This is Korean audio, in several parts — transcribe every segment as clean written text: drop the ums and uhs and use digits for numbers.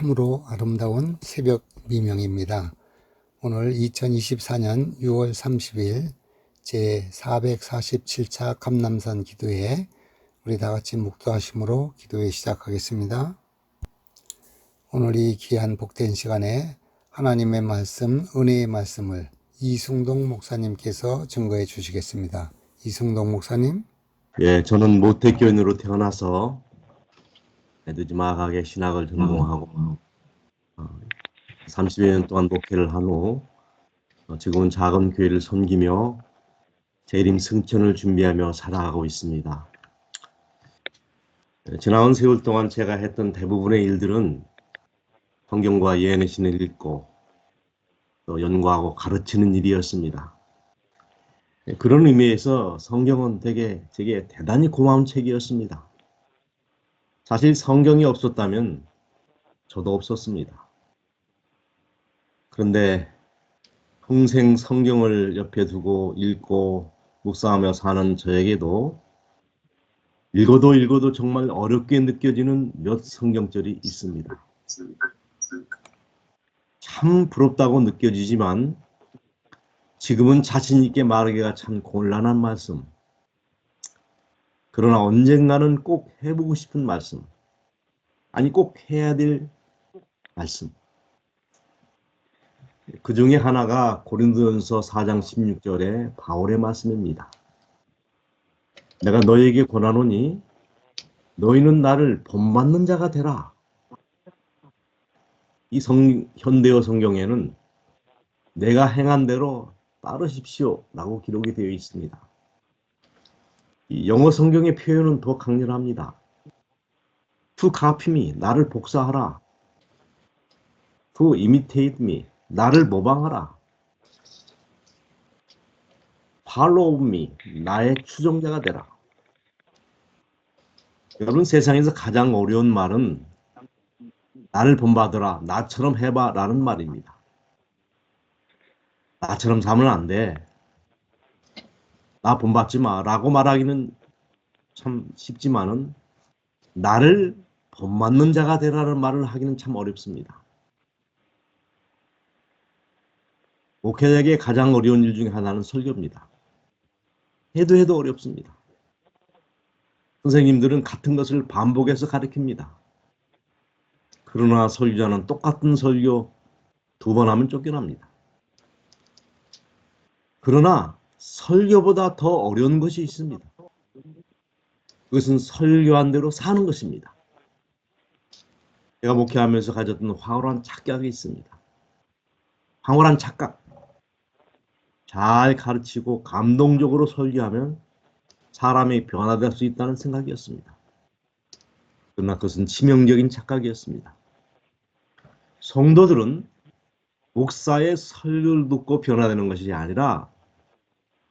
참으로 아름다운 새벽 미명입니다. 오늘 2024년 6월 30일 제447차 감람산 기도회 우리 다같이 묵도하심으로 기도회 시작하겠습니다. 오늘 이 귀한 복된 시간에 하나님의 말씀, 은혜의 말씀을 이승동 목사님께서 증거해 주시겠습니다. 이승동 목사님. 예, 저는 모태교인으로 태어나서 에드지마각의 신학을 전공하고 30여 년 동안 목회를 한 후 지금은 작은 교회를 섬기며 재림 승천을 준비하며 살아가고 있습니다. 지나온 세월 동안 제가 했던 대부분의 일들은 성경과 예언의 신을 읽고 또 연구하고 가르치는 일이었습니다. 그런 의미에서 성경은 제게 대단히 고마운 책이었습니다. 사실 성경이 없었다면 저도 없었습니다. 그런데 평생 성경을 옆에 두고 읽고 묵상하며 사는 저에게도 읽어도 정말 어렵게 느껴지는 몇 성경절이 있습니다. 참 부럽다고 느껴지지만 지금은 자신 있게 말하기가 참 곤란한 말씀. 그러나 언젠가는 꼭 해보고 싶은 말씀. 아니 꼭 해야 될 말씀. 그 중에 하나가 고린도전서 4장 16절의 바울의 말씀입니다. 내가 너에게 권하노니 너희는 나를 본받는 자가 되라. 이 현대어 성경에는 내가 행한 대로 따르십시오 라고 기록이 되어 있습니다. 이 영어 성경의 표현은 더 강렬합니다. To copy me, 나를 복사하라. To imitate me, 나를 모방하라. Follow me, 나의 추종자가 되라. 여러분, 세상에서 가장 어려운 말은 나를 본받으라, 나처럼 해봐 라는 말입니다. 나처럼 살면 안 돼. 나 본받지 마 라고 말하기는 참 쉽지만은 나를 본받는 자가 되라는 말을 하기는 참 어렵습니다. 목회자에게 가장 어려운 일 중에 하나는 설교입니다. 해도 어렵습니다. 선생님들은 같은 것을 반복해서 가르칩니다. 그러나 설교자는 똑같은 설교 2번 하면 쫓겨납니다. 그러나 설교보다 더 어려운 것이 있습니다. 그것은 설교한 대로 사는 것입니다. 제가 목회하면서 가졌던 황홀한 착각이 있습니다. 황홀한 착각. 잘 가르치고 감동적으로 설교하면 사람이 변화될 수 있다는 생각이었습니다. 그러나 그것은 치명적인 착각이었습니다. 성도들은 목사의 설교를 듣고 변화되는 것이 아니라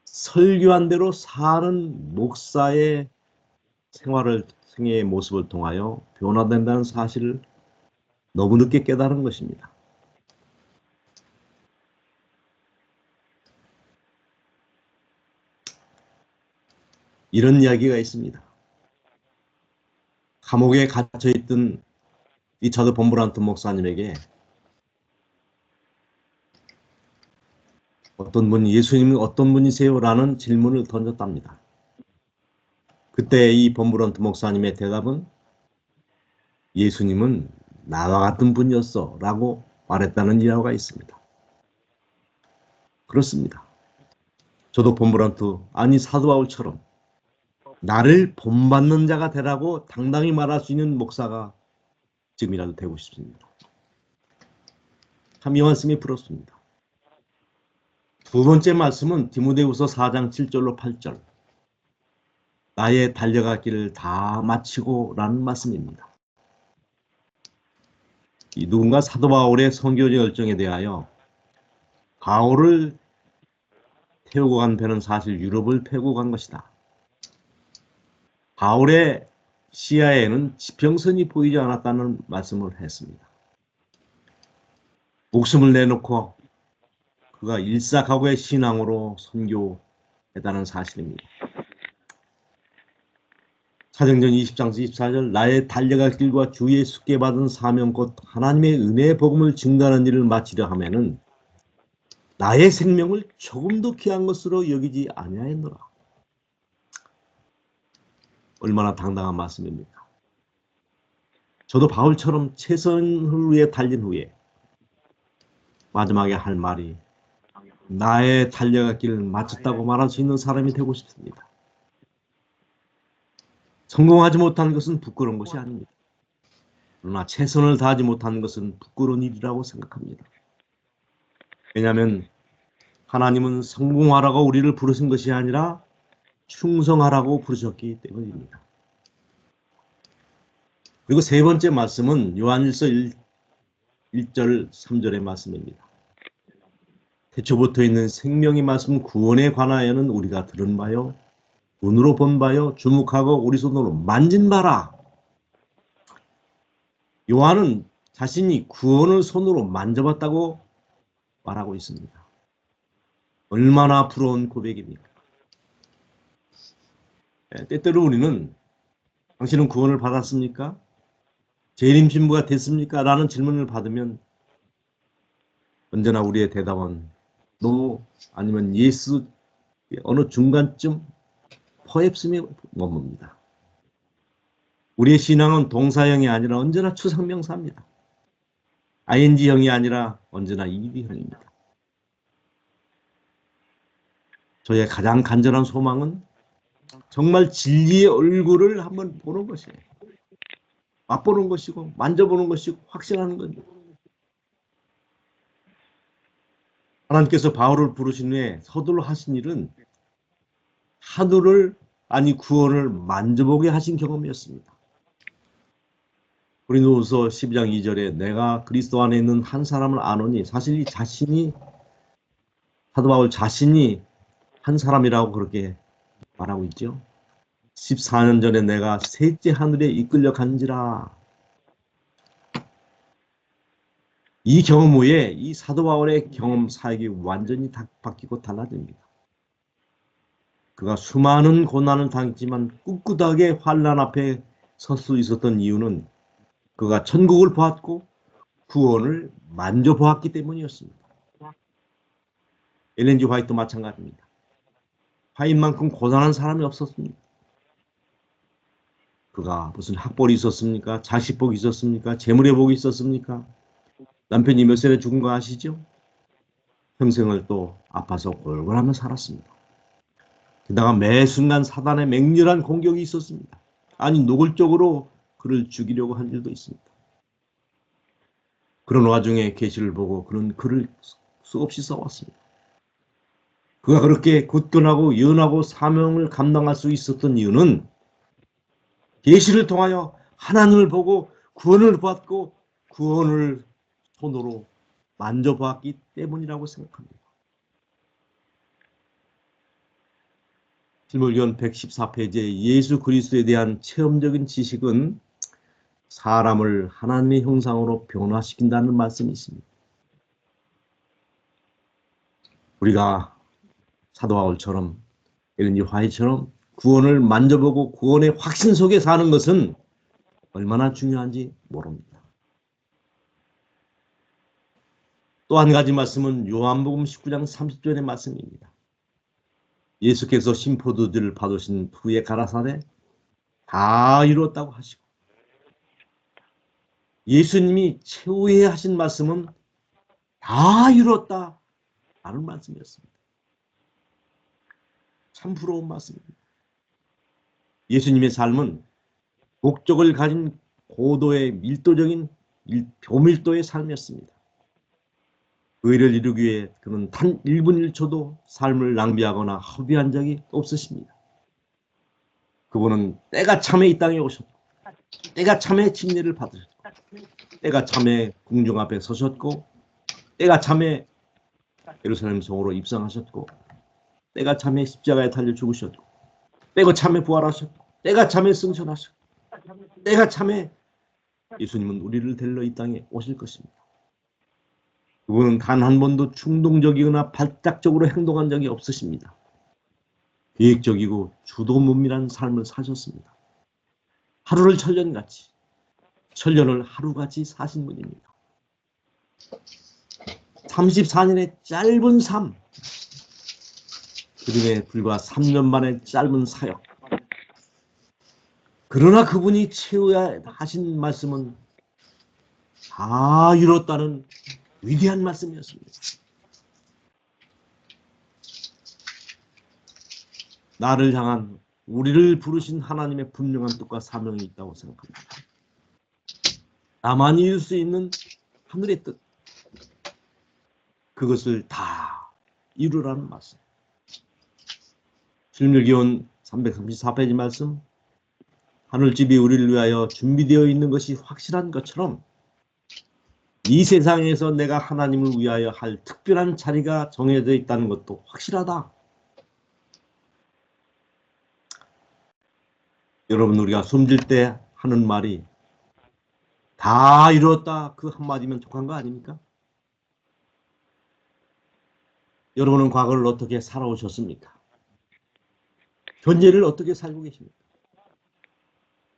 설교한 대로 사는 목사의 생애의 모습을 통하여 변화된다는 사실을 너무 늦게 깨달은 것입니다. 이런 이야기가 있습니다. 감옥에 갇혀있던 리차드 본 브란트 목사님에게 어떤 분이 예수님은 어떤 분이세요? 라는 질문을 던졌답니다. 그때 이 본 브란트 목사님의 대답은 예수님은 나와 같은 분이었어 라고 말했다는 일화가 있습니다. 그렇습니다. 저도 본 브란트, 아니 사도 바울처럼 나를 본받는 자가 되라고 당당히 말할 수 있는 목사가 지금이라도 되고 싶습니다. 참 이 말씀이 부럽습니다. 두 번째 말씀은 디모데후서 4장 7절로 8절. 나의 달려갈 길을 다 마치고 라는 말씀입니다. 누군가 사도 바울의 선교적 열정에 대하여 바울을 태우고 간 배는 사실 유럽을 패고 간 것이다. 바울의 시야에는 지평선이 보이지 않았다는 말씀을 했습니다. 목숨을 내놓고 그가 일사각오의 신앙으로 선교했다는 사실입니다. 사도행전 20장 24절 나의 달려갈 길과 주 예수께 받은 사명 곧 하나님의 은혜의 복음을 증거하는 일을 마치려 하면은 나의 생명을 조금도 귀한 것으로 여기지 아니하였노라. 얼마나 당당한 말씀입니까? 저도 바울처럼 최선을 위해 달린 후에 마지막에 할 말이 나의 달려갈 길을 마쳤다고 말할 수 있는 사람이 되고 싶습니다. 성공하지 못한 것은 부끄러운 것이 아닙니다. 그러나 최선을 다하지 못한 것은 부끄러운 일이라고 생각합니다. 왜냐하면 하나님은 성공하라고 우리를 부르신 것이 아니라 충성하라고 부르셨기 때문입니다. 그리고 세 번째 말씀은 요한일서 1절 3절의 말씀입니다. 태초부터 있는 생명의 말씀 구원에 관하여는 우리가 들은 바요 눈으로 본 바요 주목하고 우리 손으로 만진 바라. 요한은 자신이 구원을 손으로 만져봤다고 말하고 있습니다. 얼마나 부러운 고백입니까? 때때로 우리는 당신은 구원을 받았습니까? 재림 신부가 됐습니까? 라는 질문을 받으면 언제나 우리의 대답은 no 아니면 yes 어느 중간쯤 퍼헙스에 머뭅니다. 우리의 신앙은 동사형이 아니라 언제나 추상명사입니다. ing형이 아니라 언제나 ed형입니다. 저의 가장 간절한 소망은 정말 진리의 얼굴을 한번 보는 것이에요. 맛보는 것이고 만져보는 것이고 확신하는 겁니다. 하나님께서 바울을 부르신 후에 서둘러 하신 일은 하늘을 아니 구원을 만져보게 하신 경험이었습니다. 고린도후서 12장 2절에 내가 그리스도 안에 있는 한 사람을 아노니 사실 이 자신이 사도 바울 자신이 한 사람이라고 그렇게 말하고 있죠. 14년 전에 내가 셋째 하늘에 이끌려 간지라. 이 경험 후에 이 사도 바울의 경험 사역이 완전히 바뀌고 달라집니다. 그가 수많은 고난을 당했지만 꿋꿋하게 환난 앞에 설 수 있었던 이유는 그가 천국을 보았고 구원을 만져보았기 때문이었습니다. 엘렌 G 화이트도 마찬가지입니다. 화이트만큼 고단한 사람이 없었습니다. 그가 무슨 학벌이 있었습니까? 자식복이 있었습니까? 재물의 복이 있었습니까? 남편이 몇 살에 죽은 거 아시죠? 평생을 또 아파서 골골하며 살았습니다. 게다가 매 순간 사단의 맹렬한 공격이 있었습니다. 아니 노골적으로 그를 죽이려고 한 일도 있습니다. 그런 와중에 계시를 보고 그는 글을 수없이 써왔습니다. 그가 그렇게 굳건하고 연하고 사명을 감당할 수 있었던 이유는 계시를 통하여 하나님을 보고 구원을 받고 구원을 손으로 만져보았기 때문이라고 생각합니다. 실물견 114페이지의 예수 그리스도에 대한 체험적인 지식은 사람을 하나님의 형상으로 변화시킨다는 말씀이 있습니다. 우리가 사도 바울처럼 엘렌 G 화이트처럼 구원을 만져보고 구원의 확신 속에 사는 것은 얼마나 중요한지 모릅니다. 또 한 가지 말씀은 요한복음 19장 30절의 말씀입니다. 예수께서 심포도주를 받으신 후에 가라사대 다 이루었다고 하시고 예수님이 최후에 하신 말씀은 다 이루었다 라는 말씀이었습니다. 참 부러운 말씀입니다. 예수님의 삶은 목적을 가진 고도의 밀도적인 교밀도의 삶이었습니다. 그 일을 이루기 위해 그는 단 1분 1초도 삶을 낭비하거나 허비한 적이 없으십니다. 그분은 때가 참에 이 땅에 오셨고 때가 참에 침례를 받으셨고 때가 참에 궁중 앞에 서셨고 때가 참에 예루살렘 성으로 입성하셨고 때가 참에 십자가에 달려 죽으셨고 때가 참에 부활하셨고 때가 참에 승천하셨고 때가 참에 예수님은 우리를 데리러 이 땅에 오실 것입니다. 그분은 단 한 번도 충동적이거나 발작적으로 행동한 적이 없으십니다. 계획적이고 주도면밀한 삶을 사셨습니다. 하루를 천년같이, 천년을 하루같이 사신 분입니다. 34년의 짧은 삶, 그림에 불과 3년 만의 짧은 사역. 그러나 그분이 채워야 하신 말씀은 다 이뤘다는 위대한 말씀이었습니다. 나를 향한, 우리를 부르신 하나님의 분명한 뜻과 사명이 있다고 생각합니다. 나만 이룰 수 있는 하늘의 뜻, 그것을 다 이루라는 말씀. 신명기원 334페이지 말씀, 하늘집이 우리를 위하여 준비되어 있는 것이 확실한 것처럼 이 세상에서 내가 하나님을 위하여 할 특별한 자리가 정해져 있다는 것도 확실하다. 여러분, 우리가 숨질 때 하는 말이 다 이루었다, 그 한마디면 족한 거 아닙니까? 여러분은 과거를 어떻게 살아오셨습니까? 현재를 어떻게 살고 계십니까?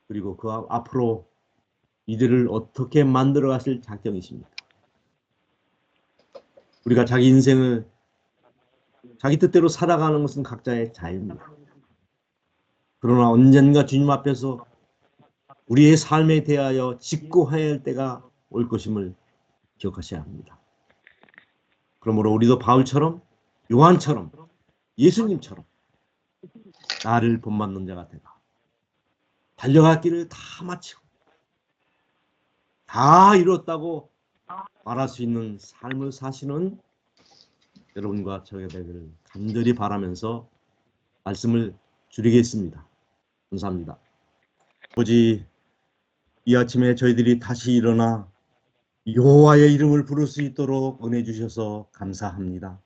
그리고 그 앞으로 이들을 어떻게 만들어 가실 작정이십니까? 우리가 자기 인생을 자기 뜻대로 살아가는 것은 각자의 자유입니다. 그러나 언젠가 주님 앞에서 우리의 삶에 대하여 직고해야 할 때가 올 것임을 기억하셔야 합니다. 그러므로 우리도 바울처럼, 요한처럼, 예수님처럼 나를 본받는 자가 되라. 달려갈 길을 다 마치고 다 이뤘다고 말할 수 있는 삶을 사시는 여러분과 저희가 되기를 간절히 바라면서 말씀을 줄이겠습니다. 감사합니다. 아버지, 이 아침에 저희들이 다시 일어나 여호와의 이름을 부를 수 있도록 은혜 주셔서 감사합니다.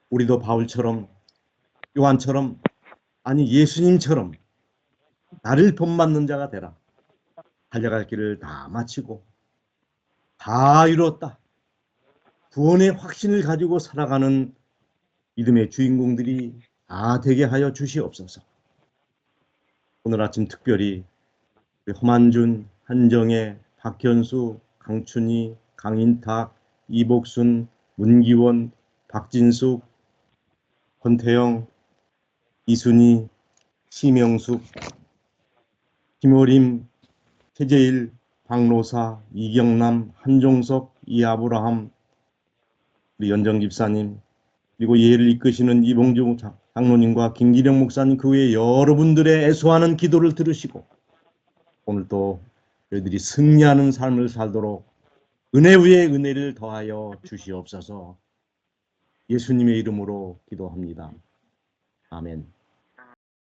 우리도 바울처럼, 요한처럼, 아니 예수님처럼 나를 본받는 자가 되라. 달려갈 길을 다 마치고 다 이뤘다, 구원의 확신을 가지고 살아가는 믿음의 주인공들이 다 되게 하여 주시옵소서. 오늘 아침 특별히 허만준, 한정혜, 박현수, 강춘희, 강인탁, 이복순, 문기원, 박진숙, 권태영, 이순희, 심영숙, 김호림, 최재일, 박노사, 이경남, 한종석, 이아브라함, 우리 연정 집사님, 그리고 예를 이끄시는 이봉주 장로님과 김기령 목사님, 그 외에 여러분들의 애소하는 기도를 들으시고 오늘 또 저희들이 승리하는 삶을 살도록 은혜 위에 은혜를 더하여 주시옵소서. 예수님의 이름으로 기도합니다. 아멘.